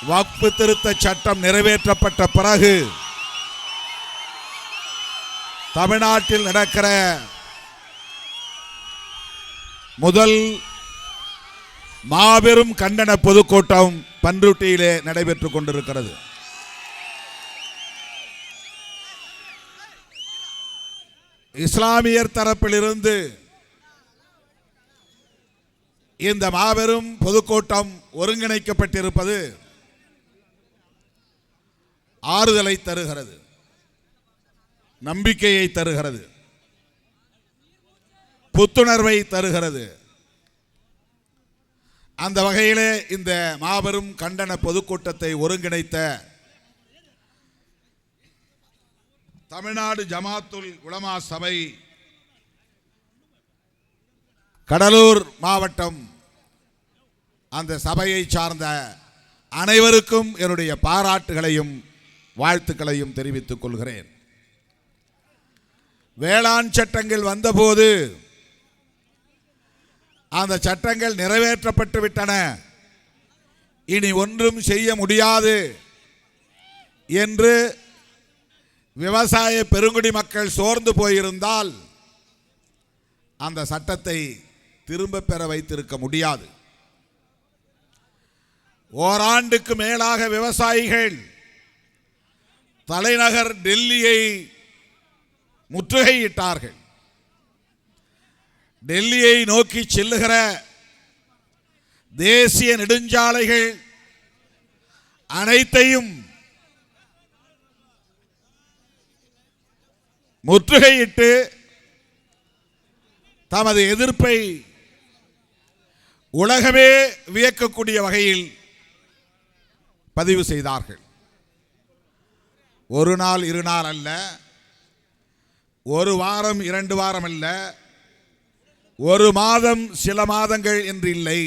வக்ஃபு திருத்த சட்டம் நிறைவேற்றப்பட்ட பிறகு தமிழ்நாட்டில் நடக்கிற முதல் மாபெரும் கண்டன பொதுக்கூட்டம் பண்ருட்டியிலே நடைபெற்றுக் கொண்டிருக்கிறது. இஸ்லாமியர் தரப்பிலிருந்து இந்த மாபெரும் பொதுக்கூட்டம் ஒருங்கிணைக்கப்பட்டிருப்பது ஆறுதலை தருகிறது, நம்பிக்கையை தருகிறது, புத்துணர்வை தருகிறது. அந்த வகையிலே இந்த மாபெரும் கண்டன பொதுக்கூட்டத்தை ஒருங்கிணைத்த தமிழ்நாடு ஜமாத்துல் உலமா சபை கடலூர் மாவட்டம் அந்த சபையை சார்ந்த அனைவருக்கும் என்னுடைய பாராட்டுகளையும் வாழ்த்துக்களையும் தெரிவித்துக் கொள்கிறேன். வேளாண் சட்டங்கள் வந்தபோது அந்த சட்டங்கள் நிறைவேற்றப்பட்டு விட்டன, இனி ஒன்றும் செய்ய முடியாது என்று விவசாய பெருங்குடி மக்கள் சோர்ந்து போயிருந்தால் அந்த சட்டத்தை திரும்ப பெற வைத்திருக்க முடியாது. ஓராண்டுக்கு மேலாக விவசாயிகள் தலைநகர் டெல்லியை முற்றுகையிட்டார்கள். டெல்லியை நோக்கி செல்லுகிற தேசிய நெடுஞ்சாலைகள் அனைத்தையும் முற்றுகையிட்டு தமது எதிர்ப்பை உலகமே வியக்கக்கூடிய வகையில் பதிவு செய்தார்கள். ஒரு நாள் இரு நாள் அல்ல, ஒரு வாரம் இரண்டு வாரம் அல்ல, ஒரு மாதம் சில மாதங்கள் என்று இல்லை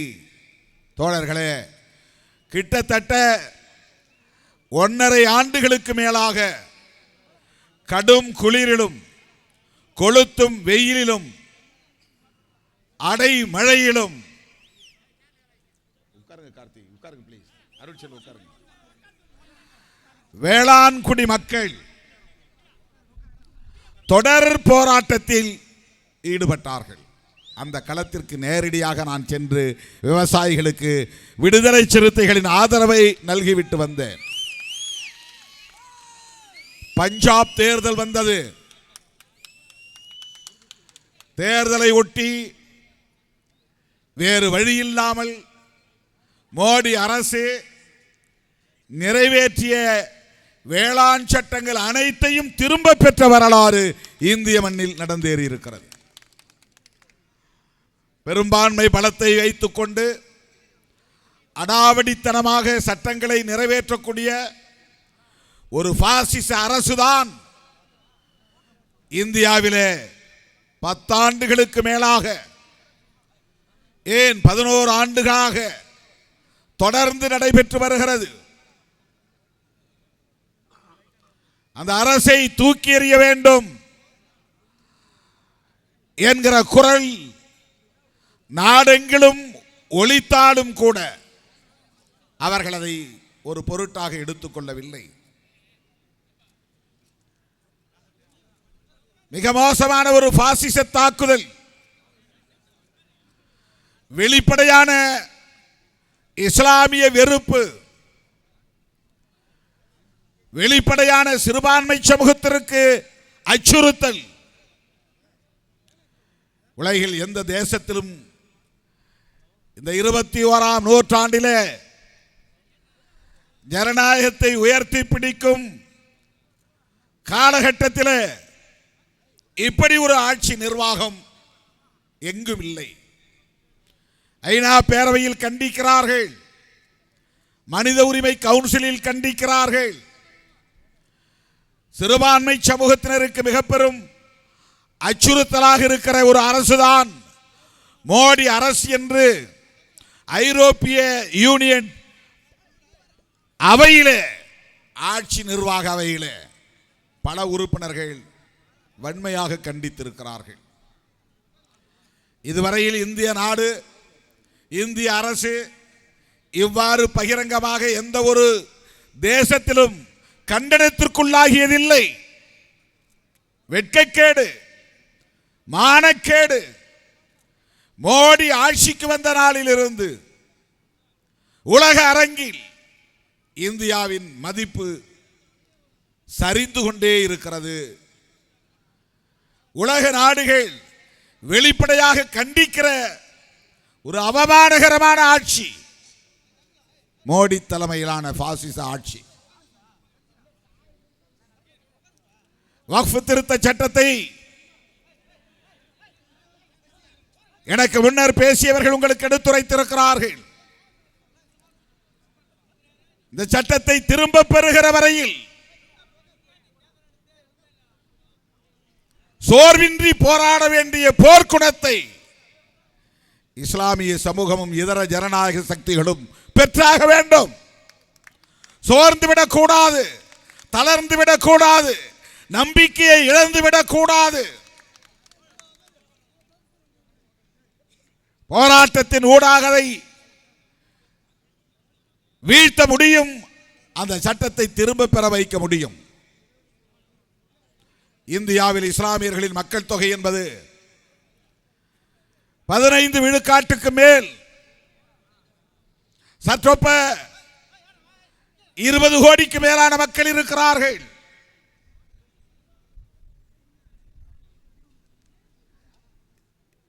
தோழர்களே, கிட்டத்தட்ட 1.5 ஆண்டுகளுக்கு மேலாக கடும் குளிரிலும் கொளுத்தும் வெயிலிலும் அடை மழையிலும் வேளாண்குடி மக்கள் தொடர் போராட்டத்தில் ஈடுபட்டார்கள். அந்த களத்திற்கு நேரடியாக நான் சென்று விவசாயிகளுக்கு விடுதலை சிறுத்தைகளின் ஆதரவை நல்கிவிட்டு வந்தேன். பஞ்சாப் தேர்தல் வந்தது. தேர்தலை ஒட்டி வேறு வழியில்லாமல் மோடி அரசு நிறைவேற்றிய வேளாண் சட்டங்கள் அனைத்தையும் திரும்ப பெற்ற வரலாறு இந்திய மண்ணில் நடந்தேறி இருக்கிறது. பெரும்பான்மை பலத்தை வைத்துக் கொண்டு அடாவடித்தனமாக சட்டங்களை நிறைவேற்றக்கூடிய ஒரு பாசிச அரசுதான் இந்தியாவிலே 10 ஆண்டுகளுக்கு மேலாக, ஏன் 11 ஆண்டுகளாக தொடர்ந்து நடைபெற்று வருகிறது. அந்த அரசை தூக்கி எறிய வேண்டும் என்கிற குரல் நாடெங்கிலும் ஒலித்தாலும் கூட அவர்கள் அதை ஒரு பொருட்டாக எடுத்துக்கொள்ளவில்லை. மிக மோசமான ஒரு பாசிச தாக்குதல், வெளிப்படையான இஸ்லாமிய வெறுப்பு, வெளிப்படையான சிறுபான்மை சமூகத்திற்கு அச்சுறுத்தல். உலகில் எந்த தேசத்திலும் இந்த 21ஆம் நூற்றாண்டிலே ஜனநாயகத்தை உயர்த்தி பிடிக்கும் காலகட்டத்தில் இப்படி ஒரு ஆட்சி நிர்வாகம் எங்கும் இல்லை. ஐநா பேரவையில் கண்டிக்கிறார்கள், மனித உரிமை கவுன்சிலில் கண்டிக்கிறார்கள். சிறுபான்மை சமூகத்தினருக்கு மிக பெரும் அச்சுறுத்தலாக இருக்கிற ஒரு அரசுதான் மோடி அரசு என்று ஐரோப்பிய யூனியன் அவையிலே, ஆட்சி நிர்வாக அவையிலே பல உறுப்பினர்கள் வன்மையாக கண்டித்திருக்கிறார்கள். இதுவரையில் இந்திய நாடு, இந்திய அரசு இவ்வாறு பகிரங்கமாக எந்த ஒரு தேசத்திலும் கண்டனத்திற்குள்ளாகியதில்லை. வெட்கக்கேடு, மானக்கேடு. மோடி ஆட்சிக்கு வந்த நாளிலிருந்து உலக அரங்கில் இந்தியாவின் மதிப்பு சரிந்து கொண்டே இருக்கிறது. உலக நாடுகள் வெளிப்படையாக கண்டிக்கிற ஒரு அவமானகரமான ஆட்சி மோடி தலைமையிலான பாசிச ஆட்சி. வக்ஃப் திருத்த சட்டத்தை எனக்கு முன்னர் பேசியவர்கள் உங்களுக்கு எடுத்துரைத்திருக்கிறார்கள். இந்த சட்டத்தை திரும்ப பெறுகிற வரையில் சோர்வின்றி போராட வேண்டிய போர்க்குணத்தை இஸ்லாமிய சமூகமும் இதர ஜனநாயக சக்திகளும் பெற்றாக வேண்டும். சோர்ந்துவிடக் கூடாது, தளர்ந்து விடக்கூடாது, நம்பிக்கையை இழந்துவிடக் கூடாது. போராட்டத்தின் ஊடாக அதை வீழ்த்த முடியும். அந்த சட்டத்தை திரும்ப பெற வைக்க முடியும். இந்தியாவில் இஸ்லாமியர்களின் மக்கள் தொகை என்பது 15 விழுக்காட்டுக்கு மேல், சற்றொப்ப 20 கோடிக்கு மேலான மக்கள் இருக்கிறார்கள்.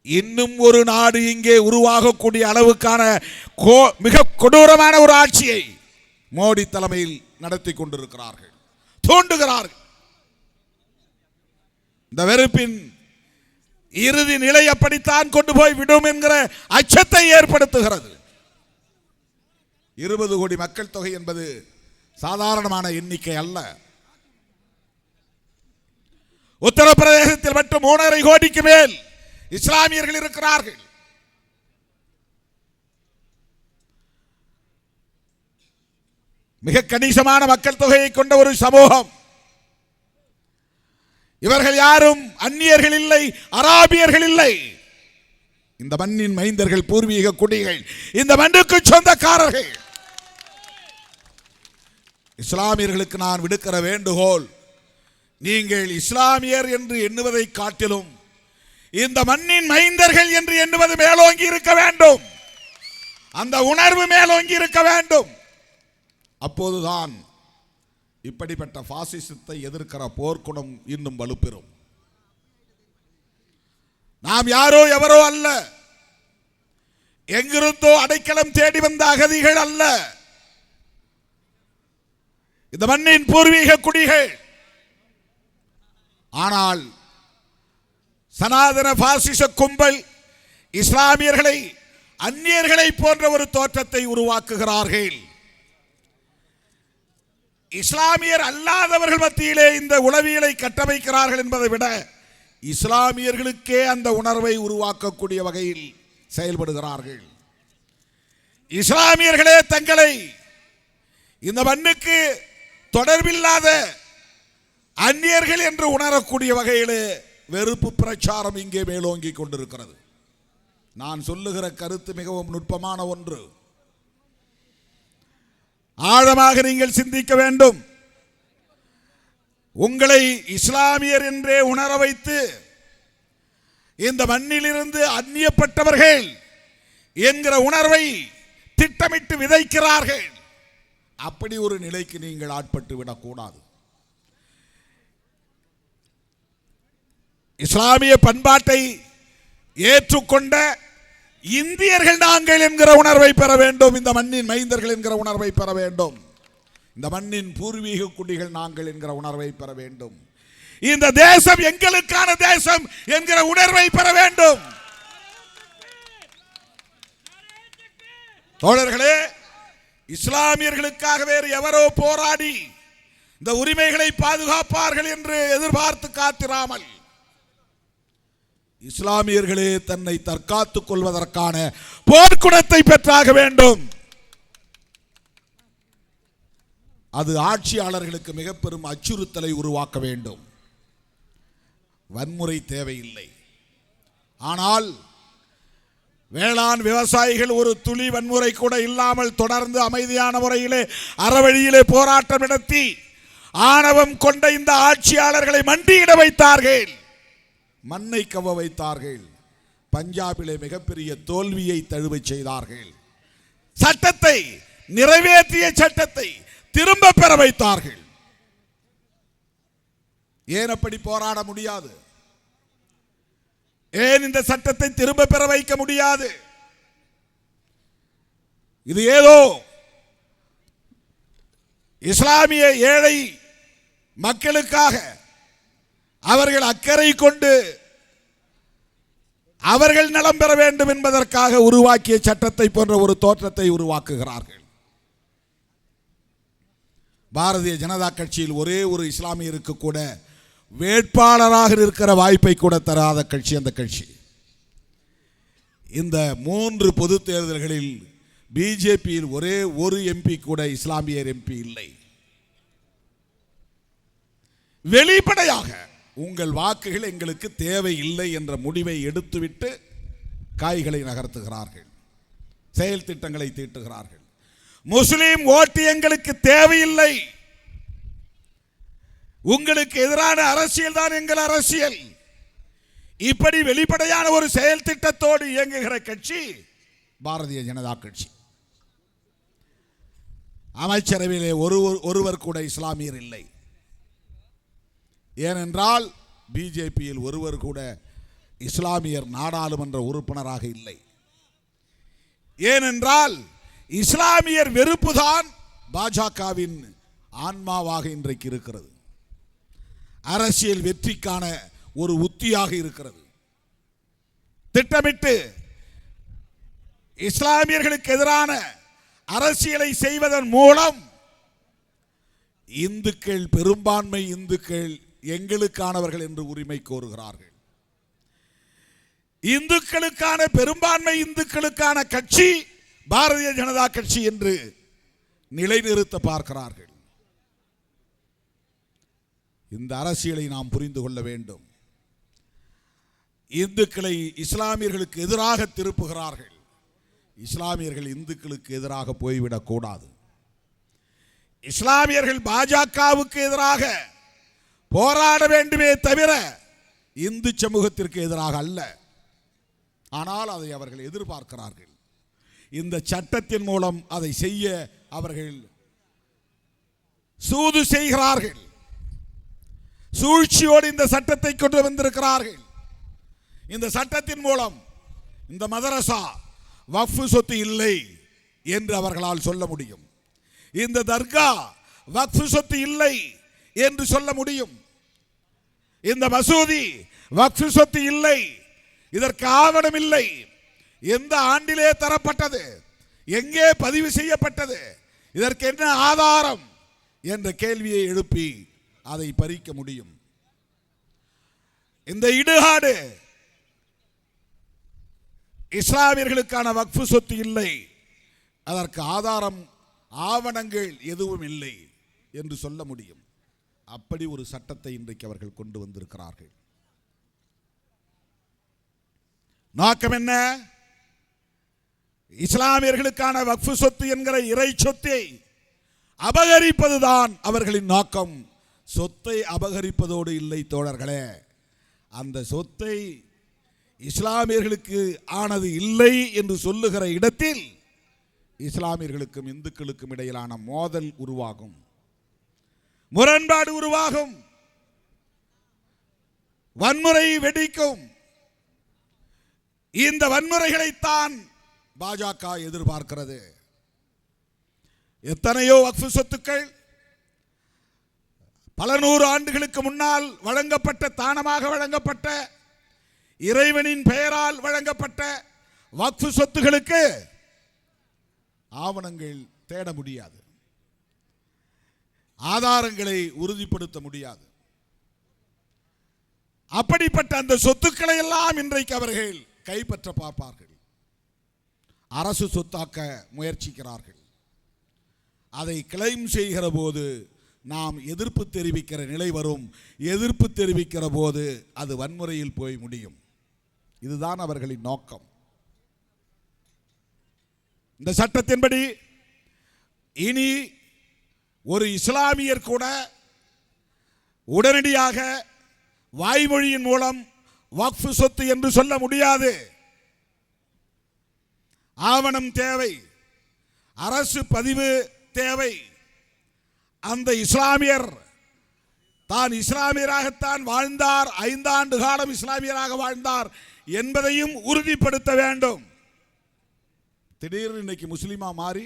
இன்னும் ஒரு நாடு இங்கே உருவாகக்கூடிய அளவுக்கான மிக கொடூரமான ஒரு ஆட்சியை மோடி தலைமையில் நடத்தி கொண்டிருக்கிறார்கள், தூண்டுகிறார்கள். இந்த வெறுப்பின் இறுதி நிலை அப்படித்தான் கொண்டு போய் விடும் என்கிற அச்சத்தை ஏற்படுத்துகிறது. 20 கோடி மக்கள் தொகை என்பது சாதாரணமான எண்ணிக்கை அல்ல. உத்தரப்பிரதேசத்தில் மட்டும் 3.5 கோடிக்கு மேல் இஸ்லாமியர்கள் இருக்கிறார்கள். மிக கணிசமான மக்கள் தொகையை கொண்ட ஒரு சமூகம். இவர்கள் யாரும் அந்நியர்கள் இல்லை, அராபியர்கள் இல்லை. இந்த மண்ணின் மைந்தர்கள், பூர்வீக குடிகள், இந்த மண்ணுக்கு சொந்தக்காரர்கள். இஸ்லாமியர்களுக்கு நான் விடுக்கிற வேண்டுகோள், நீங்கள் இஸ்லாமியர் என்று எண்ணுவதை காட்டிலும் இந்த மண்ணின் மைந்தர்கள் என்று எண்ணுவது மேலோங்கி இருக்க வேண்டும். அந்த உணர்வு மேலோங்கி இருக்க வேண்டும். அப்போதுதான் இப்படிப்பட்ட பாசிசத்தை எதிர்க்கிற போர்க்குணம் இன்னும் வலுப்பெறும். நாம் யாரோ எவரோ அல்ல, எங்கிருந்தோ அடைக்கலம் தேடி வந்த அகதிகள் அல்ல. இந்த மண்ணின் பூர்வீக குடிகள். ஆனால் சனாதன பாசிச கும்பல் இஸ்லாமியர்களை அந்நியர்களை போன்ற ஒரு தோற்றத்தை உருவாக்குகிறார்கள். இஸ்லாமியர் அல்லாதவர்கள் மத்தியிலே இந்த உளவியலை கட்டமைக்கிறார்கள் என்பதை விட இஸ்லாமியர்களுக்கே அந்த உணர்வை உருவாக்கக்கூடிய வகையில் செயல்படுகிறார்கள். இஸ்லாமியர்களே தங்களை இந்த மண்ணுக்கு தொடர்பில்லாத அந்நியர்கள் என்று உணரக்கூடிய வகையிலே வெறுப்பு பிரச்சாரம் இங்கே மேலோங்கி கொண்டிருக்கிறது. நான் சொல்லுகிற கருத்து மிகவும் நுட்பமான ஒன்று. ஆழமாக நீங்கள் சிந்திக்க வேண்டும். உங்களை இஸ்லாமியர் என்றே உணர வைத்து இந்த மண்ணிலிருந்து அந்நியப்பட்டவர்கள் என்கிற உணர்வை திட்டமிட்டு விதைக்கிறார்கள். அப்படி ஒரு நிலைக்கு நீங்கள் ஆட்பட்டு விடக்கூடாது. இஸ்லாமிய பண்பாட்டை ஏற்றுக்கொண்ட இந்தியர்கள் நாங்கள் என்கிற உணர்வை பெற வேண்டும். இந்த மண்ணின் மைந்தர்கள் என்கிற உணர்வை பெற வேண்டும். இந்த மண்ணின் பூர்வீக குடிகள் நாங்கள் என்கிற உணர்வை பெற வேண்டும். இந்த தேசம் எங்களுக்கான தேசம் என்கிற உணர்வை பெற வேண்டும். தோழர்களே, இஸ்லாமியர்களுக்காக வேறு எவரோ போராடி இந்த உரிமைகளை பாதுகாப்பார்கள் என்று எதிர்பார்த்து காத்திராமல் இஸ்லாமியர்களே தன்னை தற்காத்துக் கொள்வதற்கான போர்க்குணத்தை பெற்றாக வேண்டும். அது ஆட்சியாளர்களுக்கு மிக பெரும் அச்சுறுத்தலை உருவாக்க வேண்டும். வன்முறை தேவையில்லை, ஆனால் வேளாண் விவசாயிகள் ஒரு துளி வன்முறை கூட இல்லாமல் தொடர்ந்து அமைதியான முறையிலே அறவழியிலே போராட்டம் நடத்தி ஆணவம் கொண்ட இந்த ஆட்சியாளர்களை மண்டியிட வைத்தார்கள், மண்ணை கவ்வ வைத்தார்கள். பஞ்சாபிலே மிகப்பெரிய தோல்வியை தழுவ செய்தார்கள். சட்டத்தை நிறைவேற்றிய சட்டத்தை திரும்ப பெற வைத்தார்கள். ஏன் அப்படி போராட முடியாது? ஏன் இந்த சட்டத்தை திரும்ப பெற வைக்க முடியாது? இது ஏதோ இஸ்லாமிய ஏழை மக்களுக்காக அவர்கள் அக்கறை கொண்டு அவர்கள் நலம் பெற வேண்டும் என்பதற்காக உருவாக்கிய சட்டத்தை போன்ற ஒரு தோற்றத்தை உருவாக்குகிறார்கள். பாரதிய ஜனதா கட்சியில் ஒரே ஒரு இஸ்லாமியருக்கு கூட வேட்பாளராக இருக்கிற வாய்ப்பை கூட தராத கட்சி அந்த கட்சி. இந்த 3 பொது தேர்தல்களில் பிஜேபியில் ஒரே ஒரு எம்பி கூட இஸ்லாமியர் எம்பி இல்லை. வெளிப்படையாக உங்கள் வாக்குகள் எங்களுக்கு தேவையில்லை என்ற முடிவை எடுத்துவிட்டு காய்களை நகர்த்துகிறார்கள், செயல் திட்டங்களை தீட்டுகிறார்கள். முஸ்லிம் ஓட்டு எங்களுக்கு தேவையில்லை, உங்களுக்கு எதிரான அரசியல் தான் எங்கள் அரசியல். இப்படி வெளிப்படையான ஒரு செயல் திட்டத்தோடு இயங்குகிற கட்சி பாரதிய ஜனதா கட்சி. அமைச்சரவையிலே ஒருவர் கூட இஸ்லாமியர் இல்லை. ஏனென்றால் பிஜேபியில் ஒருவர் கூட இஸ்லாமியர் நாடாளுமன்ற உறுப்பினராக இல்லை. ஏனென்றால் இஸ்லாமியர் வெறுப்புதான் பாஜகவின் ஆன்மாவாக இன்றைக்கு இருக்கிறது, அரசியல் வெற்றிக்கான ஒரு உத்தியாக இருக்கிறது. திட்டமிட்டு இஸ்லாமியர்களுக்கு எதிரான அரசியலை செய்வதன் மூலம் இந்துக்கள், பெரும்பான்மை இந்துக்கள் எங்களுக்கானவர்கள் என்று உரிமை கோருகிறார்கள். இந்துக்களுக்கான, பெரும்பான்மை இந்துக்களுக்கான கட்சி பாரதிய ஜனதா கட்சி என்று நிலைநிறுத்த பார்க்கிறார்கள். இந்த அரசியலை நாம் புரிந்து கொள்ள வேண்டும். இந்துக்களை இஸ்லாமியர்களுக்கு எதிராக திருப்புகிறார்கள். இஸ்லாமியர்கள் இந்துக்களுக்கு எதிராக போய்விடக் கூடாது. இஸ்லாமியர்கள் பாஜகவுக்கு எதிராக போராட வேண்டுமே தவிர இந்து சமூகத்திற்கு எதிராக அல்ல. ஆனால் அதை அவர்கள் எதிர்பார்க்கிறார்கள். இந்த சட்டத்தின் மூலம் அதை செய்ய அவர்கள் சூது செய்கிறார்கள். சூழ்ச்சியோடு இந்த சட்டத்தை கொண்டு வந்திருக்கிறார்கள். இந்த சட்டத்தின் மூலம் இந்த மதரசா வக்ஃப் சொத்து இல்லை என்று அவர்களால் சொல்ல முடியும். இந்த தர்கா வக்ஃப் சொத்து இல்லை என்று சொல்ல முடியும். இந்த மசூதி வக்ஃப் சொத்து இல்லை, இதற்கு ஆவணம் இல்லை, எந்த ஆண்டிலே தரப்பட்டது, எங்கே பதிவு செய்யப்பட்டது, இதற்கு என்ன ஆதாரம் என்ற கேள்வியை எழுப்பி அதை பறிக்க முடியும். இந்த இடுகாடு இஸ்லாமியர்களுக்கான வக்ஃப் சொத்து இல்லை, அதற்கு ஆதாரம், ஆவணங்கள் எதுவும் இல்லை என்று சொல்ல முடியும். அப்படி ஒரு சட்டத்தை இன்றைக்கு அவர்கள் கொண்டு வந்திருக்கிறார்கள். நோக்கம் என்ன? இஸ்லாமியர்களுக்கான வக்ஃப் சொத்து என்கிற இறை சொத்தை அபகரிப்பதுதான் அவர்களின் நோக்கம். சொத்தை அபகரிப்பதோடு இல்லை தோழர்களே, அந்த சொத்தை இஸ்லாமியர்களுக்கு ஆனது இல்லை என்று சொல்லுகிற இடத்தில் இஸ்லாமியர்களுக்கும் இந்துக்களுக்கும் இடையிலான மோதல் உருவாகும், முரண்பாடு உருவாகும், வன்முறை வெடிக்கும். இந்த வன்முறைகளைத்தான் பாஜக எதிர்பார்க்கிறது. எத்தனையோ வக்ஃப் சொத்துக்கள் பல நூறு ஆண்டுகளுக்கு முன்னால் வழங்கப்பட்ட, தானமாக வழங்கப்பட்ட, இறைவனின் பெயரால் வழங்கப்பட்ட வக்ஃப் சொத்துகளுக்கு ஆவணங்கள் தேட முடியாது, ஆதாரங்களை உறுதிப்படுத்த முடியாது. அப்படிப்பட்ட அந்த சொத்துக்களை எல்லாம் இன்றைக்கு அவர்கள் கைப்பற்ற பார்ப்பார்கள், அரசு சொத்தாக்க முயற்சிக்கிறார்கள். அதை கிளைம் செய்கிற போது நாம் எதிர்ப்பு தெரிவிக்கிற நிலை வரும். எதிர்ப்பு தெரிவிக்கிற போது அது வன்முறையில் போய் முடியும். இதுதான் அவர்களின் நோக்கம். இந்த சட்டத்தின்படி இனி ஒரு இஸ்லாமியர் கூட உடனடியாக வாய்மொழியின் மூலம் வக்ஃப் சொத்து என்று சொல்ல முடியாது. ஆவணம் தேவை, அரசு பதிவு தேவை. அந்த இஸ்லாமியர் தான் இஸ்லாமியராகத்தான் வாழ்ந்தார், 5 ஆண்டு காலம் இஸ்லாமியராக வாழ்ந்தார் என்பதையும் உறுதிப்படுத்த வேண்டும். திடீர்னு இன்னைக்கு முஸ்லீமா மாறி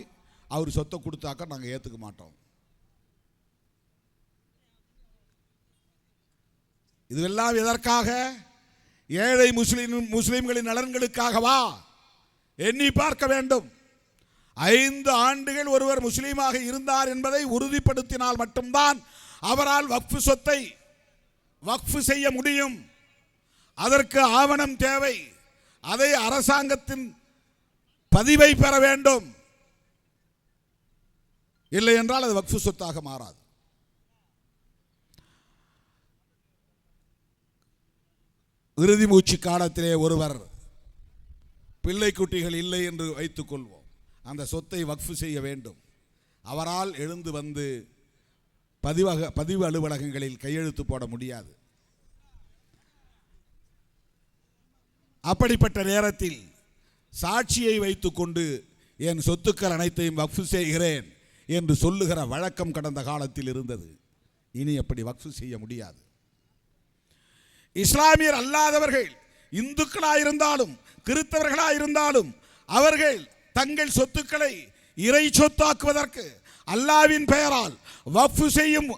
அவர் சொத்தை கொடுத்தாக்க நாங்கள் ஏற்றுக்க மாட்டோம். இதுவெல்லாம் எதற்காக? ஏழை முஸ்லிம்களின் நலன்களுக்காகவா? எண்ணி பார்க்க வேண்டும். 5 ஆண்டுகள் ஒருவர் முஸ்லீமாக இருந்தார் என்பதை உறுதிப்படுத்தினால் மட்டும்தான் அவரால் வக்ஃப் சொத்தை வக்ஃப் செய்ய முடியும். அதற்கு ஆவணம் தேவை. அதை அரசாங்கத்தின் பதிவை பெற வேண்டும். இல்லை என்றால் அது வக்ஃப் சொத்தாக மாறாது. இறுதி மூச்சு காலத்திலே ஒருவர் பிள்ளை குட்டிகள் இல்லை என்று வைத்துக் கொள்வோம். அந்த சொத்தை வக்ஃப் செய்ய வேண்டும். அவரால் எழுந்து வந்து பதிவு அலுவலகங்களில் கையெழுத்து போட முடியாது. அப்படிப்பட்ட நேரத்தில் சாட்சியை வைத்துக்கொண்டு என் சொத்துக்கள் அனைத்தையும் வக்ஃப் செய்கிறேன் என்று சொல்லுகிற வழக்கம் கடந்த காலத்தில் இருந்தது. இனி அப்படி வக்ஃப் செய்ய முடியாது. இஸ்லாமியர் அல்லாதவர்கள் இந்துக்களாயிருந்தாலும் கிறிஸ்தவர்களாயிருந்தாலும் அவர்கள் தங்கள் சொத்துக்களை இறை சொத்தாக்குவதற்கு அல்லாஹ்வின் பெயரால் வக்ஃப் செய்யும்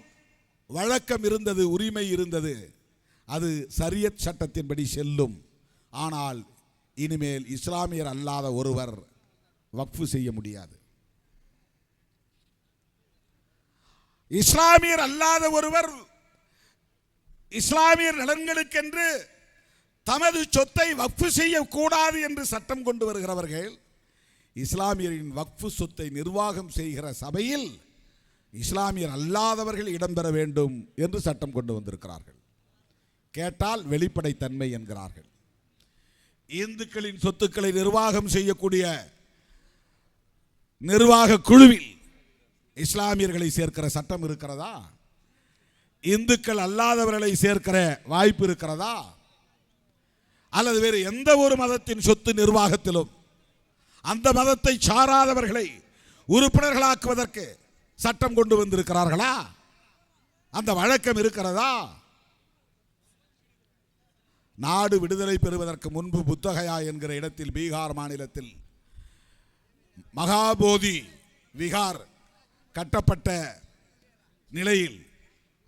வழக்கம் இருந்தது, உரிமை இருந்தது. அது ஷரியத் சட்டத்தின்படி செல்லும். ஆனால் இனிமேல் இஸ்லாமியர் அல்லாத ஒருவர் வக்ஃப் செய்ய முடியாது. இஸ்லாமியர் அல்லாத ஒருவர் இஸ்லாமியர் நலன்களுக்கென்று தமது சொத்தை வக்ஃப் செய்யக்கூடாது என்று சட்டம் கொண்டு வருகிறவர்கள் இஸ்லாமியரின் வக்ஃப் சொத்தை நிர்வாகம் செய்கிற சபையில் இஸ்லாமியர் அல்லாதவர்கள் இடம்பெற வேண்டும் என்று சட்டம் கொண்டு வந்திருக்கிறார்கள். கேட்டால் வெளிப்படைத்தன்மை என்கிறார்கள். இந்துக்களின் சொத்துக்களை நிர்வாகம் செய்யக்கூடிய நிர்வாக குழுவில் இஸ்லாமியர்களை சேர்க்கிற சட்டம் இருக்கிறதா? இந்துக்கள் அல்லாதவர்களை சேர்க்கிற வாய்ப்பு இருக்கிறதா? அல்லது வேறு எந்த ஒரு மதத்தின் சொத்து நிர்வாகத்திலும் அந்த மதத்தை சாராதவர்களை உறுப்பினர்களாக்குவதற்கு சட்டம் கொண்டு வந்திருக்கிறார்களா? அந்த வழக்கம் இருக்கிறதா? நாடு விடுதலை பெறுவதற்கு முன்பு புத்தகயா என்கிற இடத்தில் பீகார் மாநிலத்தில் மகாபோதி விகார் கட்டப்பட்ட நிலையில்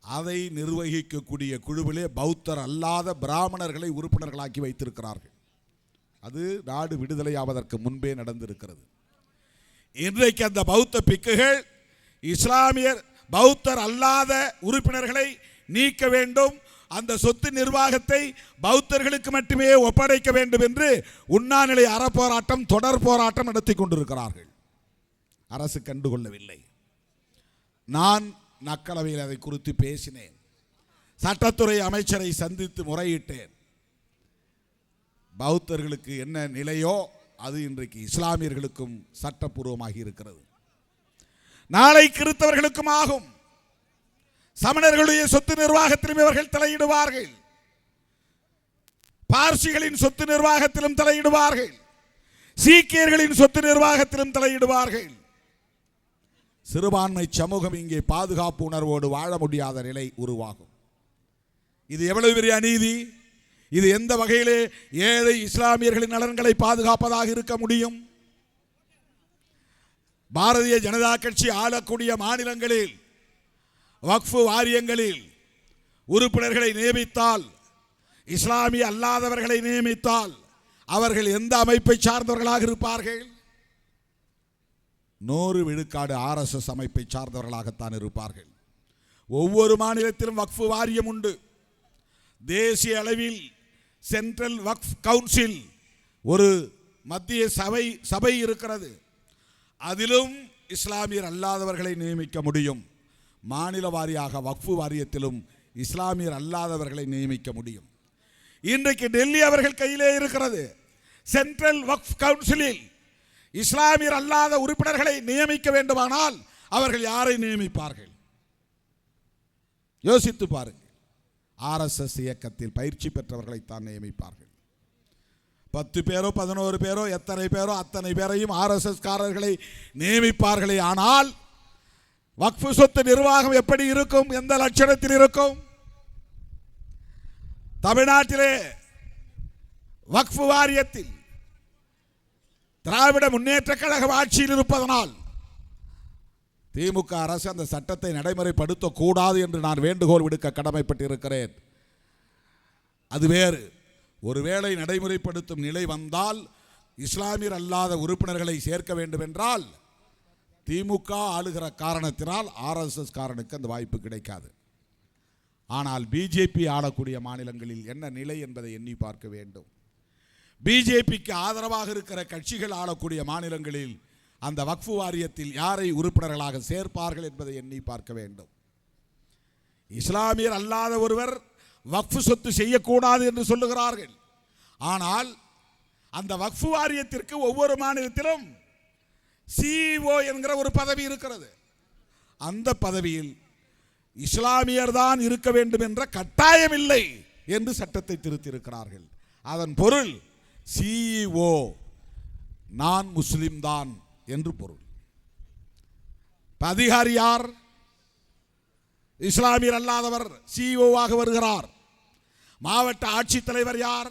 அதை நிர்வகிக்கக்கூடிய குழுவிலே பௌத்தர் அல்லாத பிராமணர்களை உறுப்பினர்களாக்கி வைத்திருக்கிறார்கள். அது நாடு விடுதலை ஆவதற்கு முன்பே நடந்திருக்கிறது. இன்றைக்கு அந்த பௌத்த பிக்குகள் இஸ்லாமியர் பௌத்தர் அல்லாத உறுப்பினர்களை நீக்க வேண்டும், அந்த சொத்து நிர்வாகத்தை பௌத்தர்களுக்கு மட்டுமே ஒப்படைக்க வேண்டும் என்று உண்ணாநிலை அறப்போராட்டம், தொடர் போராட்டம் நடத்தி கொண்டிருக்கிறார்கள். அரசு கண்டுகொள்ளவில்லை. நான் மக்களவையில் அதை குறித்து பேசினேன். சட்டத்துறை அமைச்சரை சந்தித்து முறையிட்டேன். பௌத்தர்களுக்கு என்ன நிலையோ அது இன்றைக்கு இஸ்லாமியர்களுக்கும் சட்டப்பூர்வமாகி இருக்கிறது. நாளை கிறிஸ்தவர்களுக்கும் ஆகும். சமணர்களுடைய சொத்து நிர்வாகத்திலும் இவர்கள் தலையிடுவார்கள். பார்சிகளின் சொத்து நிர்வாகத்திலும் தலையிடுவார்கள். சீக்கியர்களின் சொத்து நிர்வாகத்திலும் தலையிடுவார்கள். சிறுபான்மை சமூகம் இங்கே பாதுகாப்பு உணர்வோடு வாழ முடியாத நிலை உருவாகும். இது எவ்வளவு பெரிய அநீதி! இது எந்த வகையிலே ஏழை இஸ்லாமியர்களின் நலன்களை பாதுகாப்பதாக இருக்க முடியும்? பாரதிய ஜனதா கட்சி ஆளக்கூடிய மாநிலங்களில் வக்ஃப் வாரியங்களில் உறுப்பினர்களை நியமித்தால், இஸ்லாமிய அல்லாதவர்களை நியமித்தால் அவர்கள் எந்த அமைப்பை சார்ந்தவர்களாக இருப்பார்கள்? 100 விழுக்காடு RSS அமைப்பை சார்ந்தவர்களாகத்தான் இருப்பார்கள். ஒவ்வொரு மாநிலத்திலும் வக்ஃப் வாரியம் உண்டு. தேசிய அளவில் சென்ட்ரல் வக்ஃப் கவுன்சில் ஒரு மத்திய சபை இருக்கிறது. அதிலும் இஸ்லாமியர் அல்லாதவர்களை நியமிக்க முடியும். மாநில வாரியாக வக்ஃப் வாரியத்திலும் இஸ்லாமியர் அல்லாதவர்களை நியமிக்க முடியும். இன்றைக்கு டெல்லி அவர்கள் கையிலே இருக்கிறது. சென்ட்ரல் வக்ஃப் கவுன்சிலில் இஸ்லாமியர் அல்லாத உறுப்பினர்களை நியமிக்க வேண்டுமானால் அவர்கள் யாரை நியமிப்பார்கள்? யோசித்து பாருங்கள். RSS இயக்கத்தில் பயிற்சி பெற்றவர்களைத்தான் நியமிப்பார்கள். 10 பேரோ 11 பேரோ எத்தனை பேரோ அத்தனை பேரையும் RSS காரர்களை நியமிப்பார்களே. ஆனால் வக்ஃபு சொத்து நிர்வாகம் எப்படி இருக்கும்? எந்த லட்சணத்தில் இருக்கும்? தமிழ்நாட்டிலே வக்ஃபு வாரியத்தில் திராவிட முன்னேற்ற கழகம் ஆட்சியில் இருப்பதனால் திமுக அரசு அந்த சட்டத்தை நடைமுறைப்படுத்த கூடாது என்று நான் வேண்டுகோள் விடுக்க கடமைப்பட்டிருக்கிறேன். அது வேறு. ஒருவேளை நடைமுறைப்படுத்தும் நிலை வந்தால் இஸ்லாமியர் அல்லாத உறுப்பினர்களை சேர்க்க வேண்டும் என்றால் திமுக ஆளுகிற காரணத்தினால் RSS காரனுக்கு அந்த வாய்ப்பு கிடைக்காது. ஆனால் பிஜேபி ஆளக்கூடிய மாநிலங்களில் என்ன நிலை என்பதை எண்ணி பார்க்க வேண்டும். பிஜேபிக்கு ஆதரவாக இருக்கிற கட்சிகள் ஆளக்கூடிய மாநிலங்களில் அந்த வக்ஃபு வாரியத்தில் யாரை உறுப்பினர்களாக சேர்ப்பார்கள் என்பதை எண்ணி பார்க்க வேண்டும். இஸ்லாமியர் அல்லாத ஒருவர் வக்ஃபு சொத்து செய்யக்கூடாது என்று சொல்லுகிறார்கள். ஆனால் அந்த வக்ஃபு வாரியத்திற்கு ஒவ்வொரு மாநிலத்திலும் CEO என்கிற ஒரு பதவி இருக்கிறது. அந்த பதவியில் இஸ்லாமியர் தான் இருக்க வேண்டும் என்ற கட்டாயம் இல்லை என்று சட்டத்தை திருத்தியிருக்கிறார்கள். அதன் பொருள் CEO நான் முஸ்லிம் தான் என்று பொருள். அதிகாரி யார்? இஸ்லாமியர் அல்லாதவர் CEO-வாக வருகிறார். மாவட்ட ஆட்சித்தலைவர் யார்?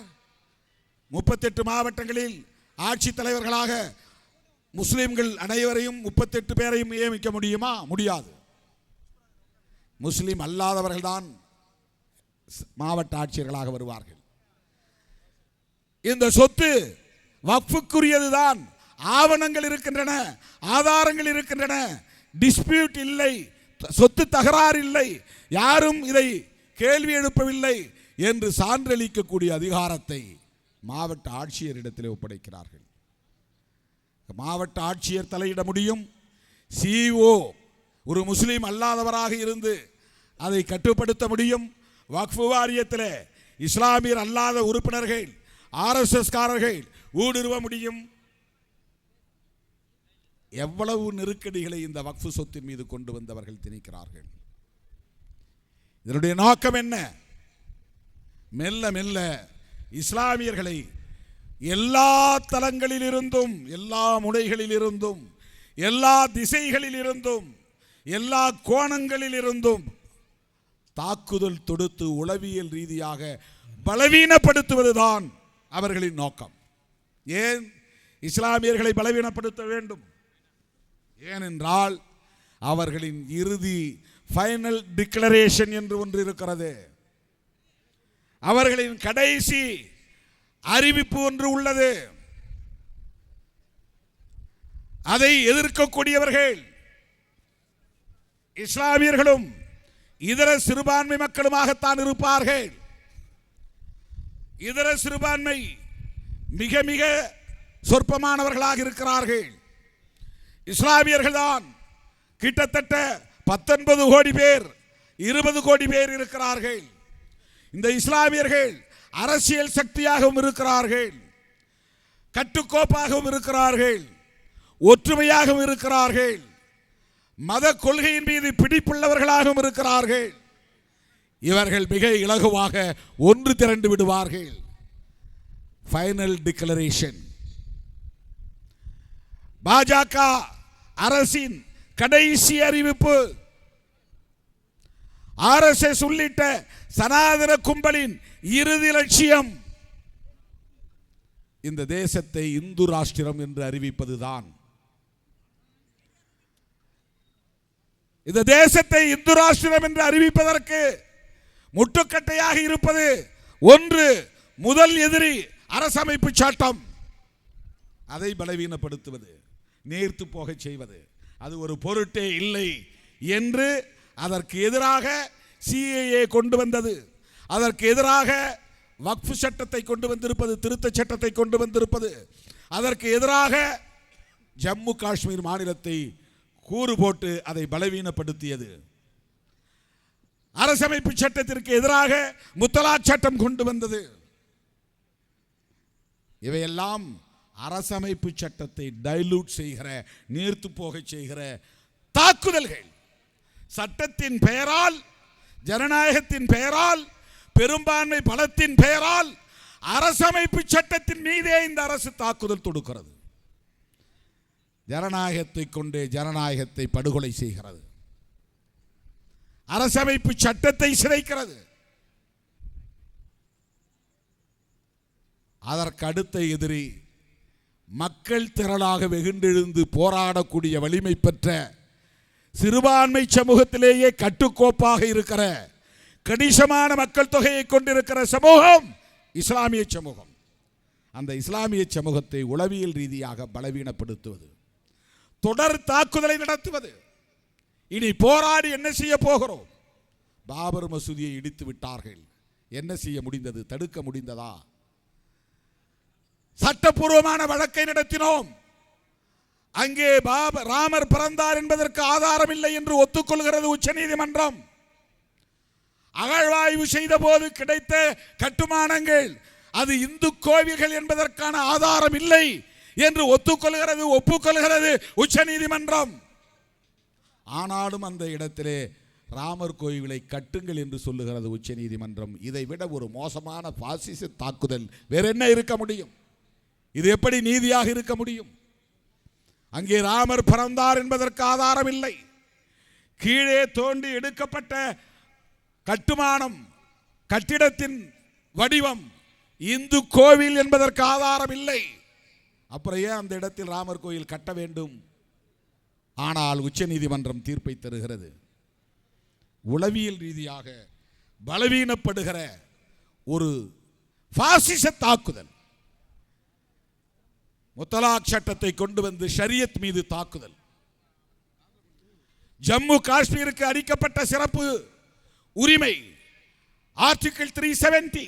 38 மாவட்டங்களில் ஆட்சித்தலைவர்களாக முஸ்லிம்கள் அனைவரையும் 38 பேரையும் நியமிக்க முடியுமா? முடியாது. முஸ்லிம் அல்லாதவர்கள் தான் மாவட்ட ஆட்சியர்களாக வருவார்கள். இந்த சொத்து வக்ஃபுக்குரியதுதான். ஆவணங்கள் இருக்கின்றன, ஆதாரங்கள் இருக்கின்றன, டிஸ்பியூட் இல்லை, சொத்து தகராறு இல்லை, யாரும் இதை கேள்வி எழுப்பவில்லை என்று சான்றளிக்கக்கூடிய அதிகாரத்தை மாவட்ட ஆட்சியரிடத்தில் ஒப்படைக்கிறார்கள். மாவட்ட ஆட்சியர் தலையிட முடியும். CEO ஒரு முஸ்லீம் அல்லாதவராக இருந்து அதை கட்டுப்படுத்த முடியும். வக்ஃபு வாரியத்தில் இஸ்லாமியர் அல்லாத உறுப்பினர்கள் RSS காரர்கள் ஊடுருவ முடியும். எவ்வளவு நெருக்கடிகளை இந்த வக்ஃபு சொத்தின் மீது கொண்டு வந்தவர்கள் திணிக்கிறார்கள். இதனுடைய நோக்கம் என்ன? மெல்ல மெல்ல இஸ்லாமியர்களை எல்லா தலங்களில் இருந்தும், எல்லா முனைகளில் இருந்தும், எல்லா திசைகளில் இருந்தும், எல்லா கோணங்களில் இருந்தும் தாக்குதல் தொடுத்து உளவியல் ரீதியாக பலவீனப்படுத்துவதுதான் அவர்களின் நோக்கம். ஏன் இஸ்லாமியர்களை பலவீனப்படுத்த வேண்டும்? ஏனென்றால் அவர்களின் இறுதி ஃபைனல் டிக்ளரேஷன் என்று ஒன்று இருக்கிறது. அவர்களின் கடைசி அறிவிப்பு ஒன்று உள்ளது. அதை எதிர்க்கக்கூடியவர்கள் இஸ்லாமியர்களும் இதர சிறுபான்மை மக்களுமாகத்தான் இருப்பார்கள். இதர சிறுபான்மை மிக மிக சொற்பமானவர்களாக இருக்கிறார்கள். இஸ்லாமியர்கள் தான் கிட்டத்தட்ட 19 கோடி பேர், 20 கோடி பேர் இருக்கிறார்கள். இந்த இஸ்லாமியர்கள் அரசியல் சக்தியாகவும் இருக்கிறார்கள், கட்டுக்கோப்பாகவும் இருக்கிறார்கள், ஒற்றுமையாகவும் இருக்கிறார்கள், மத கொள்கையின் மீது பிடிப்புள்ளவர்களாகவும் இருக்கிறார்கள். இவர்கள் மிக இலகுவாக ஒன்று திரண்டு விடுவார்கள். ஃபைனல் டிக்ளரேஷன் பாஜக அரசின் கடைசி அறிவிப்பு. RSS உள்ளிட்ட சனாதன கும்பலின் இறுதி லட்சியம் இந்த தேசத்தை இந்து ராஷ்டிரம் என்று அறிவிப்பதுதான். இந்த தேசத்தை இந்து ராஷ்டிரம் என்று அறிவிப்பதற்கு முட்டுக்கட்டையாக இருப்பது ஒன்று, முதல் எதிரி அரசமைப்பு சட்டம். அதை பலவீனப்படுத்துவது, நேர்த்து போக செய்வது, அது ஒரு பொருட்டே இல்லை என்று அதற்கு எதிராக CAA கொண்டு வந்தது. அதற்கு எதிராக வக்ஃபு சட்டத்தை கொண்டு வந்திருப்பது, திருத்த சட்டத்தை கொண்டு வந்திருப்பது. அதற்கு எதிராக ஜம்மு காஷ்மீர் மாநிலத்தை கூறு போட்டு அதை பலவீனப்படுத்தியது. அரசமைப்பு சட்டத்திற்கு எதிராக முத்தலாக் சட்டம் கொண்டு வந்தது. இவையெல்லாம் அரசமைப்பு சட்டத்தை டைலூட் செய்கிற, நீர்த்து போக செய்கிற தாக்குதல்கள். சட்டத்தின் பெயரால், ஜனநாயகத்தின் பெயரால், பெரும்பான்மை பலத்தின் பெயரால் அரசமைப்பு சட்டத்தின் மீதே இந்த அரசு தாக்குதல் தொடுக்கிறது. ஜனநாயகத்தை கொண்டே ஜனநாயகத்தை படுகொலை செய்கிறது. அரசமைப்பு சட்டத்தை சிதைக்கிறது. அதற்கு அடுத்த எதிரி மக்கள் திரளாக வெகுண்டெழுந்து போராடக்கூடிய வலிமை பெற்ற சிறுபான்மை சமூகத்திலேயே கட்டுக்கோப்பாக இருக்கிற கணிசமான மக்கள் தொகையை கொண்டிருக்கிற சமூகம் இஸ்லாமிய சமூகம். அந்த இஸ்லாமிய சமூகத்தை உளவியல் ரீதியாக பலவீனப்படுத்துவது, தொடர் தாக்குதலை நடத்துவது. இனி போராடி என்ன செய்ய போகிறோம்? பாபர் மசூதியை இடித்து விட்டார்கள். என்ன செய்ய முடிந்தது? தடுக்க முடிந்ததா? சட்டப்பூர்வமான வழக்கை நடத்தினோம். அங்கே ராமர் பிறந்தார் என்பதற்கு ஆதாரம் இல்லை என்று ஒத்துக்கொள்கிறது உச்சநீதிமன்றம். அகழ்வாய்வு செய்த போது கிடைத்த கட்டுமானங்கள் அது இந்து கோவில்கள் என்பதற்கான ஆதாரம் இல்லை என்று ஒப்புக்கொள்கிறது உச்சநீதிமன்றம். ஆனாலும் அந்த இடத்திலே ராமர் கோவிலை கட்டுங்கள் என்று சொல்லுகிறது உச்சநீதிமன்றம். இதை விட ஒரு மோசமான பாசிச தாக்குதல் வேற என்ன இருக்க முடியும்? இது எப்படி நீதியாக இருக்க முடியும்? அங்கே ராமர் பிறந்தார் என்பதற்கு ஆதாரம் இல்லை. கீழே தோண்டி எடுக்கப்பட்ட கட்டுமானம், கட்டிடத்தின் வடிவம் இந்து கோவில் என்பதற்கு ஆதாரம் இல்லை. அப்புறம் ஏன் அந்த இடத்தில் ராமர் கோயில் கட்ட வேண்டும்? ஆனால் உச்சநீதிமன்றம் தீர்ப்பை தருகிறது. உளவியல் ரீதியாக பலவீனப்படுகிற ஒரு பாசிச தாக்குதல். முத்தலாக் சட்டத்தை கொண்டு வந்து ஷரியத் மீது தாக்குதல். ஜம்மு காஷ்மீருக்கு அளிக்கப்பட்ட சிறப்பு உரிமை ஆர்டிகிள் 370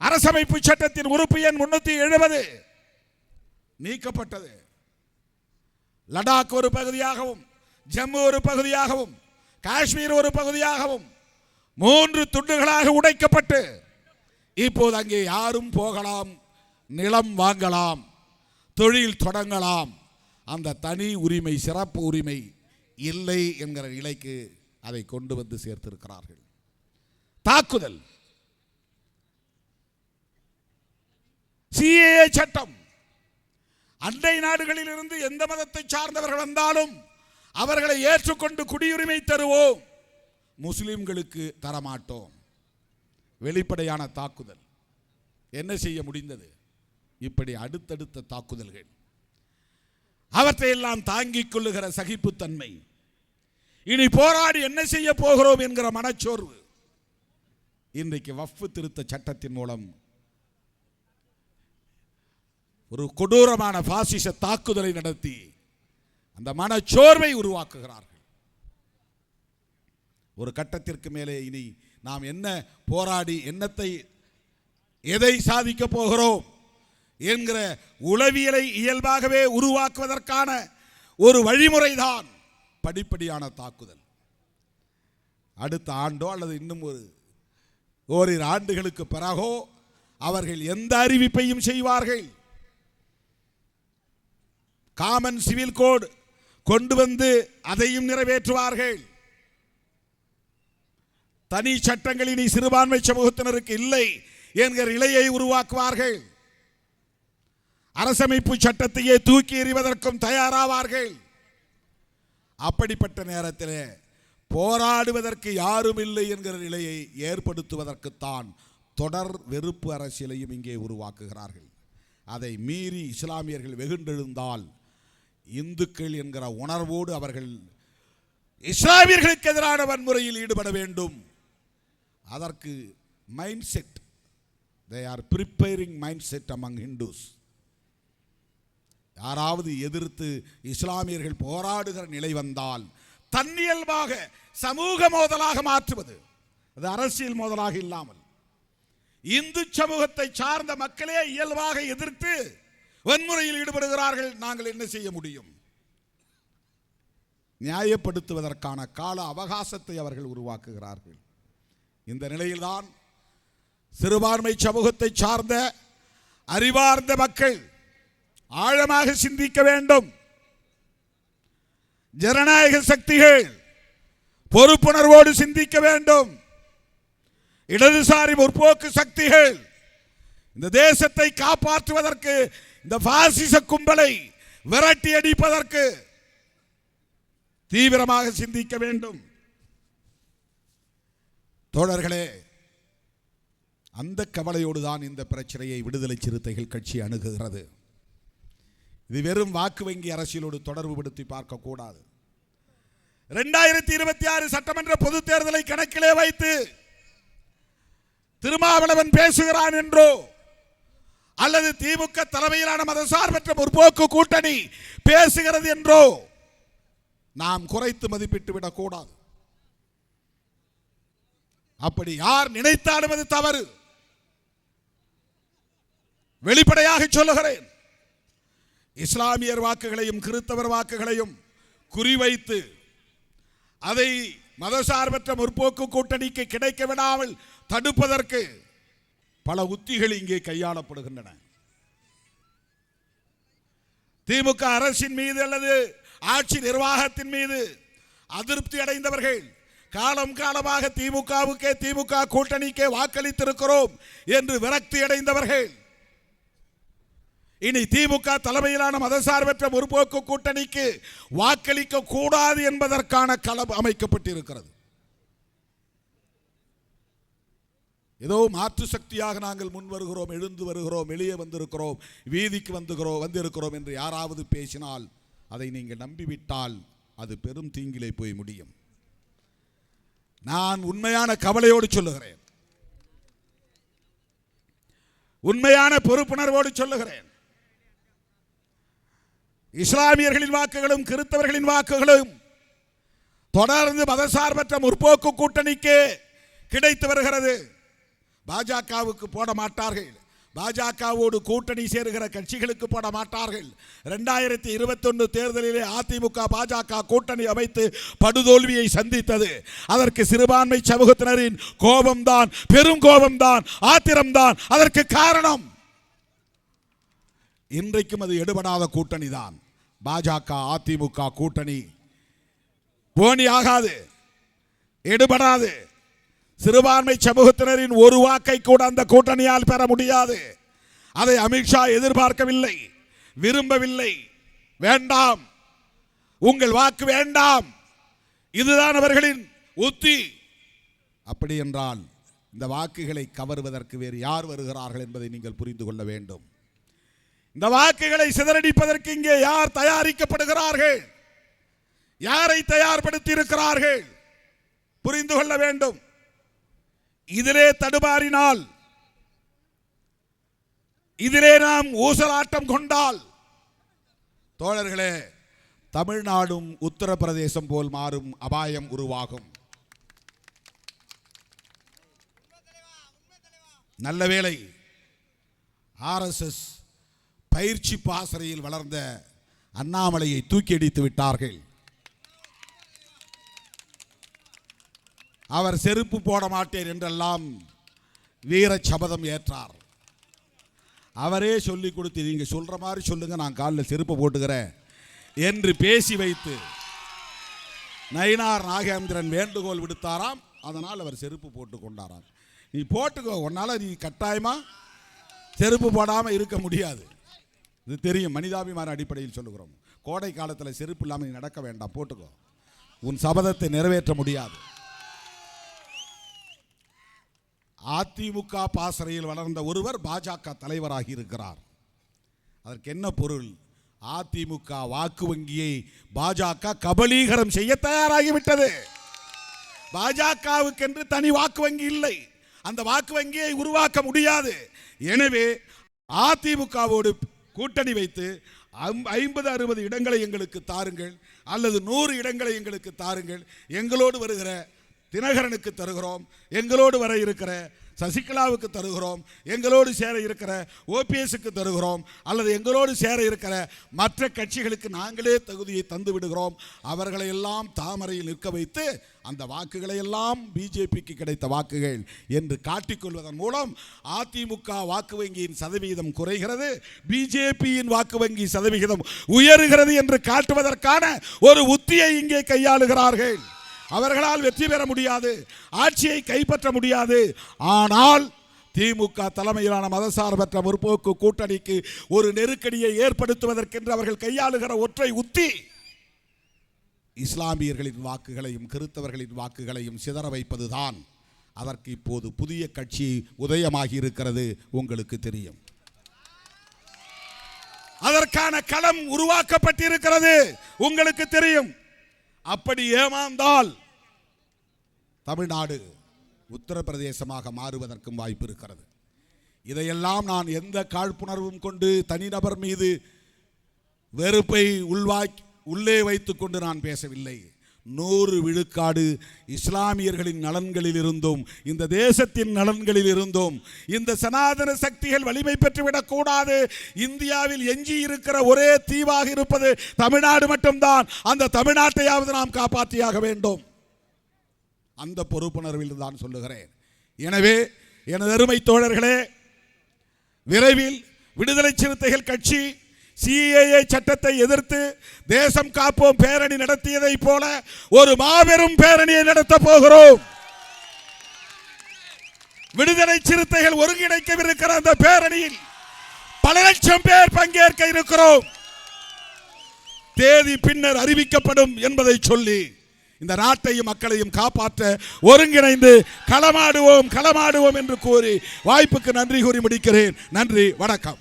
அரசமைப்பு சட்டத்தின் உறுப்பு எண் 370 நீக்கப்பட்டது. லடாக் ஒரு பகுதியாகவும், ஜம்மு ஒரு பகுதியாகவும், காஷ்மீர் ஒரு பகுதியாகவும் 3 துண்டுகளாக உடைக்கப்பட்டு இப்போது அங்கே யாரும் போகலாம், நிலம் வாங்கலாம், தொழில் தொடங்கலாம். அந்த தனி உரிமை, சிறப்பு உரிமை இல்லை என்கிற நிலைக்கு அதை கொண்டு வந்து சேர்த்திருக்கிறார்கள். தாக்குதல். சிஏஏ சட்டம். அண்டை நாடுகளில் இருந்து எந்த மதத்தை சார்ந்தவர்கள் வந்தாலும் அவர்களை ஏற்றுக்கொண்டு குடியுரிமை தருவோம், முஸ்லிம்களுக்கு தரமாட்டோம். வெளிப்படையான தாக்குதல். என்ன செய்ய முடிந்தது? இப்படி அடுத்தடுத்த தாக்குதல்கள். அவற்றையெல்லாம் தாங்கிக் கொள்ளுகிற சகிப்புத்தன்மை. இனி போராடி என்ன செய்ய போகிறோம் என்கிற மனச்சோர்வு. இன்றைக்கு வக்ஃப் திருத்த சட்டத்தின் மூலம் ஒரு கொடூரமான பாசிச தாக்குதலை நடத்தி அந்த மனச்சோர்வை உருவாக்குகிறார்கள். ஒரு கட்டத்திற்கு மேலே இனி நாம் என்ன போராடி எதை சாதிக்க போகிறோம் என்கிற உளவியலை இயல்பாகவே உருவாக்குவதற்கான ஒரு வழிமுறைதான் படிப்படியான தாக்குதல். அடுத்த ஆண்டோ அல்லது இன்னும் ஓரிரு ஆண்டுகளுக்கு பிறகோ அவர்கள் எந்த அறிவிப்பையும் செய்வார்கள். காமன் சிவில் கோட் கொண்டு வந்து அதையும் நிறைவேற்றுவார்கள். தனி சட்டங்கள் இனி சிறுபான்மை சமூகத்தினருக்கு இல்லை என்கிற நிலையை உருவாக்குவார்கள். அரசமைப்பு சட்டத்தையே தூக்கி எறிவதற்கும் தயாராவார்கள். அப்படிப்பட்ட நேரத்தில் போராடுவதற்கு யாரும் இல்லை என்கிற நிலையை ஏற்படுத்துவதற்குத்தான் தொடர் வெறுப்பு அரசியலையும் இங்கே உருவாக்குகிறார்கள். அதை மீறி இஸ்லாமியர்கள் வெகுண்டெழுந்தால் இந்துக்கள் என்கிற உணர்வோடு அவர்கள் இஸ்லாமியர்களுக்கு எதிரான வன்முறையில் ஈடுபட வேண்டும். அதற்கு mind set, they are preparing mindset among Hindus. யாராவது எதிர்த்து இஸ்லாமியர்கள் போராடுகிற நிலை வந்தால் தன்னியல்பாக சமூக மோதலாக மாற்றுவது, அது அரசியல் மோதலாக இல்லாமல் இந்து சமூகத்தை சார்ந்த மக்களே இயல்பாக எதிர்த்து வன்முறையில் ஈடுபடுகிறார்கள். நாங்கள் என்ன செய்ய முடியும்? நியாயப்படுத்துவதற்கான கால அவகாசத்தை அவர்கள் உருவாக்குகிறார்கள். இந்த நிலையில்தான் சிறுபான்மை சமூகத்தை சார்ந்த அறிவார்ந்த மக்கள், ஆழமாக சிந்திக்க வேண்டும். ஜனநாயக சக்திகள் பொறுப்புணர்வோடு சிந்திக்க வேண்டும். இடதுசாரி முற்போக்கு சக்திகள் இந்த தேசத்தை காப்பாற்றுவதற்கு, இந்த பாசிச கும்பலை விரட்டி அடிப்பதற்கு தீவிரமாக சிந்திக்க வேண்டும். தோழர்களே, அந்த கவலையோடு தான் இந்த பிரச்சனையை விடுதலை சிறுத்தைகள் கட்சி அணுகுகிறது. இது வெறும் வாக்கு வங்கி அரசியலோடு தொடர்பு படுத்தி பார்க்க கூடாது. 2026 சட்டமன்ற பொது தேர்தலை கணக்கிலே வைத்து திருமாவளவன் பேசுகிறான் என்றோ அல்லது திமுக தலைமையிலான மதசார்பற்ற முற்போக்கு கூட்டணி பேசுகிறது என்றோ நாம் குறைத்து மதிப்பிட்டு விடக்கூடாது. அப்படி யார் நினைத்தாலும் அது தவறு. வெளிப்படையாக சொல்லுகிறேன், இஸ்லாமியர் வாக்குகளையும் கிறிஸ்தவர் வாக்குகளையும் குறிவைத்து அதை மதசார்பற்ற முற்போக்கு கூட்டணிக்கு கிடைக்க விடாமல் தடுப்பதற்கு பல உத்திகள் இங்கே கையாளப்படுகின்றன. திமுக அரசின் மீது அல்லது ஆட்சி நிர்வாகத்தின் மீது அதிருப்தி அடைந்தவர்கள் காலம் காலமாக திமுக கூட்டணிக்கே வாக்களித்திருக்கிறோம் என்று விரக்தி அடைந்தவர்கள் இனி திமுக தலைமையிலான மதசார்பற்ற முற்போக்கு கூட்டணிக்கு வாக்களிக்க கூடாது என்பதற்கான களம் அமைக்கப்பட்டிருக்கிறது. ஏதோ மாற்று சக்தியாக நாங்கள் முன் வருகிறோம், எழுந்து வருகிறோம், வெளியே வந்திருக்கிறோம், வீதிக்கு வந்திருக்கிறோம் என்று யாராவது பேசினால் அதை நீங்கள் நம்பிவிட்டால் அது பெரும் தீங்கிலே போய் முடியும். நான் உண்மையான கவலையோடு சொல்லுகிறேன், உண்மையான பொறுப்புணர்வோடு சொல்லுகிறேன். இஸ்லாமியர்களின் வாக்குகளும் கிறிஸ்தவர்களின் வாக்குகளும் தொடர்ந்து மதசார்பற்ற முற்போக்கு கூட்டணிக்கு கிடைத்து வருகிறது. பாஜகவுக்கு போட மாட்டார்கள், பாஜகவோடு கூட்டணி சேருகிற கட்சிகளுக்கு போட மாட்டார்கள். 2021 தேர்தலிலே அதிமுக பாஜக கூட்டணி அமைத்து படுதோல்வியை சந்தித்தது. அதற்கு சிறுபான்மை சமூகத்தினரின் கோபம்தான், பெரும் கோபம்தான், ஆத்திரம்தான் அதற்கு காரணம். இன்றைக்கும் அது எடுபடாத கூட்டணி தான். பாஜக அதிமுக கூட்டணி போனி ஆகாது, எடுபடாது. சிறுபான்மை சமூகத்தினரின் ஒரு வாக்கை கூட அந்த கூட்டணியால் பெற முடியாது. அதை அமித்ஷா எதிர்பார்க்கவில்லை, விரும்பவில்லை. வேண்டாம், உங்கள் வாக்கு வேண்டாம், இதுதான் அவர்களின் உத்தி. அப்படி என்றால் இந்த வாக்குகளை கவருவதற்கு வேறு யார் வருகிறார்கள் என்பதை நீங்கள் புரிந்து கொள்ள வேண்டும். இந்த வாக்குகளை சிதறடிப்பதற்கு இங்கே யார் தயாரிக்கப்படுகிறார்கள், யாரை தயார்படுத்தி இருக்கிறார்கள் புரிந்து கொள்ள வேண்டும். இதிலே தடுமாறினால், இதிலே நாம் ஊசலாட்டம் கொண்டால் தோழர்களே, தமிழ்நாடும் உத்தரப்பிரதேசம் போல் மாறும் அபாயம் உருவாகும். நல்ல வேளை RSS பயிற்சி பாசறையில் வளர்ந்த அண்ணாமலையை தூக்கி அடித்து விட்டார்கள். அவர் செருப்பு போட மாட்டேன் என்றெல்லாம் வீர சபதம் ஏற்றார். அவரே சொல்லி கொடுத்து, நீங்க சொல்ற மாதிரி சொல்லுங்க, நான் காலில் செருப்பு போட்டுக்கிறேன் என்று பேசி வைத்து நயினார் நாகேந்திரன் வேண்டுகோள் விடுத்தாராம். அதனால் அவர் செருப்பு போட்டு கொண்டாராம். நீ போட்டுக்கோ, உன்னால நீ கட்டாயமா செருப்பு போடாமல் இருக்க முடியாது. இது தெரியும், மனிதாபிமான அடிப்படையில் சொல்லுகிறோம். கோடை காலத்தில் செருப்பு இல்லாமல் நீ நடக்க வேண்டாம், போட்டுக்கோ, உன் சபதத்தை நிறைவேற்ற முடியாது. அதிமுக பாசறையில் வளர்ந்த ஒருவர் பாஜக தலைவராகி இருக்கிறார். அதற்கு என்ன பொருள்? அதிமுக வாக்கு வங்கியை பாஜக கபலீகரம் செய்ய தயாராகிவிட்டது. பாஜகவுக்கென்று தனி வாக்கு வங்கி இல்லை, அந்த வாக்கு வங்கியை உருவாக்க முடியாது. எனவே அதிமுகவோடு கூட்டணி வைத்து 50-60 இடங்களை எங்களுக்கு தாருங்கள், அல்லது 100 இடங்களை எங்களுக்கு தாருங்கள். எங்களோடு வருகிற தினகரனுக்கு தருகிறோம், எங்களோடு வர இருக்கிற சசிகலாவுக்கு தருகிறோம், எங்களோடு சேர இருக்கிற ஓபிஎஸ்க்கு தருகிறோம், அல்லது எங்களோடு சேர இருக்கிற மற்ற கட்சிகளுக்கு நாங்களே தகுதியை தந்து விடுகிறோம். அவர்களை எல்லாம் தாமரையில் நிற்க வைத்து அந்த வாக்குகளை எல்லாம் பிஜேபிக்கு கிடைத்த வாக்குகள் என்று காட்டிக்கொள்வதன் மூலம் அதிமுக வாக்கு வங்கியின் சதவிகிதம் குறைகிறது, பிஜேபியின் வாக்கு வங்கி சதவிகிதம் உயர்கிறது என்று காட்டுவதற்கான ஒரு உத்தியை இங்கே கையாளுகிறார்கள். அவர்களால் வெற்றி பெற முடியாது, ஆட்சியை கைப்பற்ற முடியாது. ஆனால் திமுக தலைமையிலான மதசார்பற்ற முற்போக்கு கூட்டணிக்கு ஒரு நெருக்கடியை ஏற்படுத்துவதற்கென்று அவர்கள் கையாளுகிற ஒற்றை உத்தி இஸ்லாமியர்களின் வாக்குகளையும் கிறிஸ்தவர்களின் வாக்குகளையும் சிதற வைப்பதுதான். அதற்கு இப்போது புதிய கட்சி உதயமாகி இருக்கிறது, உங்களுக்கு தெரியும். அதற்கான களம் உருவாக்கப்பட்டிருக்கிறது, உங்களுக்கு தெரியும். அப்படி ஏமாந்தால் தமிழ்நாடு உத்தரப்பிரதேசமாக மாறுவதற்கும் வாய்ப்பு இருக்கிறது. இதையெல்லாம் நான் எந்த காழ்ப்புணர்வும் கொண்டு தனிநபர் மீது வெறுப்பை உள்ளே வைத்துக் கொண்டு நான் பேசவில்லை. 100 விழுக்காடு இஸ்லாமியர்களின் நலன்களில் இருந்தும் இந்த தேசத்தின் நலன்களில் இருந்தும் இந்த சனாதன சக்திகள் வலிமை பெற்றுவிடக் கூடாது. இந்தியாவில் எஞ்சி இருக்கிற ஒரே தீவாக இருப்பது தமிழ்நாடு மட்டும்தான். அந்த தமிழ்நாட்டையாவது நாம் காப்பாற்றியாக வேண்டும். அந்த பொறுப்புணர்வில் தான் சொல்லுகிறேன். எனவே எனது அருமை தோழர்களே, விரைவில் விடுதலை சிறுத்தைகள் கட்சி சிஏஏ சட்டத்தை எதிர்த்து தேசம் காப்போம் பேரணி நடத்தியதை போல ஒரு மாபெரும் பேரணியை நடத்த போகிறோம். விடுதலை சிறுத்தைகள் ஒருங்கிணைக்கவிருக்கிற அந்த பேரணியில் பல லட்சம் பேர் பங்கேற்க இருக்கிறோம். தேதி பின்னர் அறிவிக்கப்படும் என்பதை சொல்லி இந்த நாட்டையும் மக்களையும் காப்பாற்ற ஒருங்கிணைந்து களமாடுவோம் என்று கூறி வாய்ப்புக்கு நன்றி கூறி முடிக்கிறேன். நன்றி, வணக்கம்.